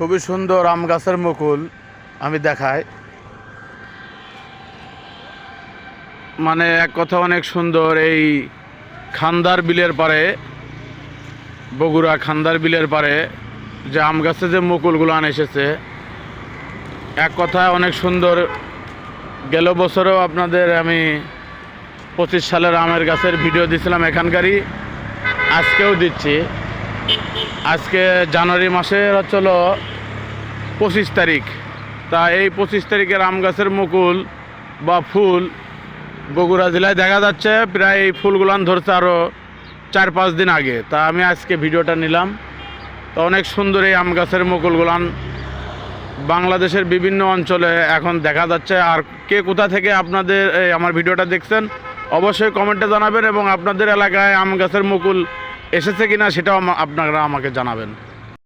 খুবই সুন্দর আম গাছের মুকুল আমি দেখাই। মানে এক কথা অনেক সুন্দর। এই খান্দার বিলের পারে, বগুড়া খান্দার বিলের পারে যে আম গাছে যে মুকুলগুলো এসেছে, এক কথায় অনেক সুন্দর। গেল বছরেও আপনাদের আমি 25 সালের আমের গাছের ভিডিও দিয়েছিলাম এখানকারই, আজকেও দিচ্ছি। আজকে জানুয়ারি মাসের হচ্ছিল 25 তারিখ। তা এই 25 তারিখের আম গাছের মুকুল বা ফুল বগুড়া জেলায় দেখা যাচ্ছে। প্রায় এই ফুলগুলান ধরছে আরও 4-5 দিন আগে। তা আমি আজকে ভিডিওটা নিলাম। তো অনেক সুন্দর এই আম গাছের মুকুলগুলান বাংলাদেশের বিভিন্ন অঞ্চলে এখন দেখা যাচ্ছে। আর কে কোথা থেকে আপনাদের আমার ভিডিওটা দেখছেন অবশ্যই কমেন্টে জানাবেন, এবং আপনাদের এলাকায় আম গাছের মুকুল এসেছে কিনা সেটাও আপনারা আমাকে জানাবেন।